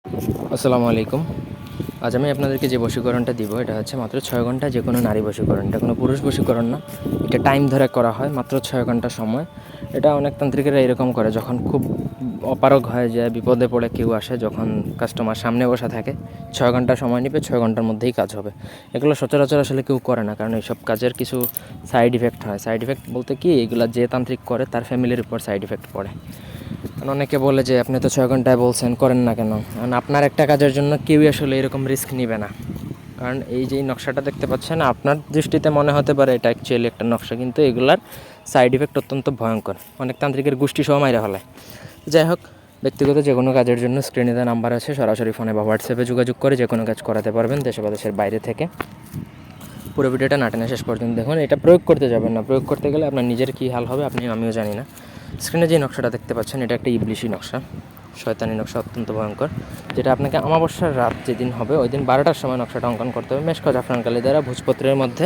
আসসালামু আলাইকুম। আজ আমি আপনাদেরকে যে বশীকরণটা দিব এটা হচ্ছে মাত্র ৬ ঘন্টা, যে কোনো নারী বশীকরণ। এটা কোনো পুরুষ বশীকরণ না। এটা টাইম ধরে করা হয়, মাত্র ৬ ঘন্টা সময়। এটা অনেক তান্ত্রিকেরা এরকম করে, যখন খুব অপারগ হয়ে যায়, বিপদে পড়ে কেউ আসে, যখন কাস্টমার সামনে বসা থাকে, ৬ ঘন্টা সময় নেবে, ৬ ঘন্টার মধ্যেই কাজ হবে। এগুলো সচরাচর আসলে কেউ করে না, কারণ এইসব কাজের কিছু সাইড ইফেক্ট হয়। সাইড ইফেক্ট বলতে কি, এগুলো যে তান্ত্রিক করে তার ফ্যামিলির উপর সাইড ইফেক্ট পড়ে। কারণ অনেকে বলে যে আপনি তো ৬ ঘন্টায় বলছেন, করেন না কেন? কারণ আপনার একটা কাজের জন্য কেউই আসলে এরকম রিস্ক নেবে না। কারণ এই যে নকশাটা দেখতে পাচ্ছেন, আপনার দৃষ্টিতে মনে হতে পারে এটা অ্যাকচুয়ালি একটা নকশা, কিন্তু এগুলার সাইড ইফেক্ট অত্যন্ত ভয়ঙ্কর। অনেক তান্ত্রিকের গোষ্ঠী সহ মাইরা ফেলায়। যাই হোক, ব্যক্তিগত যে কোনো কাজের জন্য স্ক্রিনে দেওয়া নাম্বার আছে, সরাসরি ফোনে বা হোয়াটসঅ্যাপে যোগাযোগ করে যে কোনো কাজ করাতে পারবেন, দেশে বা দেশের বাইরে থেকে। পুরো ভিডিওটা না টেনে শেষ পর্যন্ত দেখুন। এটা প্রয়োগ করতে যাবেন না, প্রয়োগ করতে গেলে আপনার নিজের কী হাল হবে আমিও জানি না। স্ক্রিনে যে নকশাটা দেখতে পাচ্ছেন, এটা একটা ইবলিশি নকশা, শয়তানি নকশা, অত্যন্ত ভয়ঙ্কর। যেটা আপনাকে অমাবস্যার রাত যেদিন হবে ওই দিন 12টার সময় নকশাটা অঙ্কন করতে হবে। মেশক জাফরান কালি দ্বারা ভোজপত্রের মধ্যে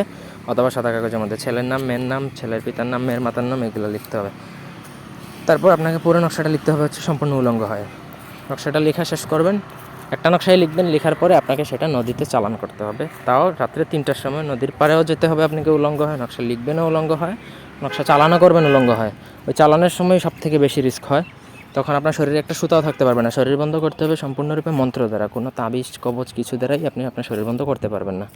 অথবা সাদা কাগজের মধ্যে ছেলের নাম, মেয়ের নাম, ছেলের পিতার নাম, মেয়ের মাতার নাম, এগুলো লিখতে হবে। তারপর আপনাকে পুরো নকশাটা লিখতে হবে হচ্ছে সম্পূর্ণ উলঙ্গ হয়। নকশাটা লেখা শেষ করবেন, একটা নকশায় লিখবেন, লেখার পরে আপনাকে সেটা নদীতে চালান করতে হবে। তাও রাত্রে 3টার সময় নদীর পাড়েও যেতে হবে আপনাকে, উলঙ্গ হয়। নকশা লিখবেনও উলঙ্গ হয়, নকশা চালানও করবেন উলঙ্গ হয়। ওই চালানের সময় সবথেকে বেশি রিস্ক হয়, তখন আপনার শরীরে একটা সুতাও থাকতে পারবে না। শরীর বন্ধ করতে হবে সম্পূর্ণরূপে মন্ত্র দ্বারা, কোনো তাবিজ কবচ কিছু দ্বারাই আপনি আপনার শরীর বন্ধ করতে পারবেন না।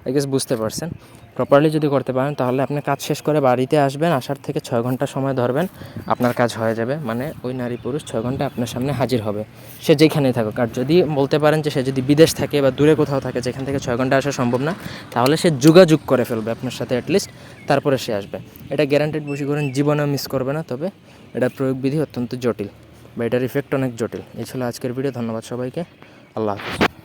আই গেস বুঝতে পারছেন। প্রপারলি যদি করতে পারেন তাহলে আপনি কাজ শেষ করে বাড়িতে আসবেন, আসার থেকে 6 ঘন্টা সময় ধরবেন, আপনার কাজ হয়ে যাবে। মানে ওই নারী পুরুষ 6 ঘন্টা আপনার সামনে হাজির হবে, সে যেখানেই থাকুক। আর যদি বলতে পারেন যে সে যদি বিদেশ থাকে বা দূরে কোথাও থাকে, যেখান থেকে 6 ঘন্টা আসা সম্ভব না, তাহলে সে যোগাযোগ করে ফেলবে আপনার সাথে অ্যাটলিস্ট, তারপরে সে আসবে। এটা গ্যারান্টেড বশীকরণ, জীবনেও মিস করবে না। তবে এটা প্রয়োগবিধি অত্যন্ত জটিল বা এটার ইফেক্ট অনেক জটিল। এই ছিল আজকের ভিডিও। ধন্যবাদ সবাইকে। আল্লাহ হাফিজ।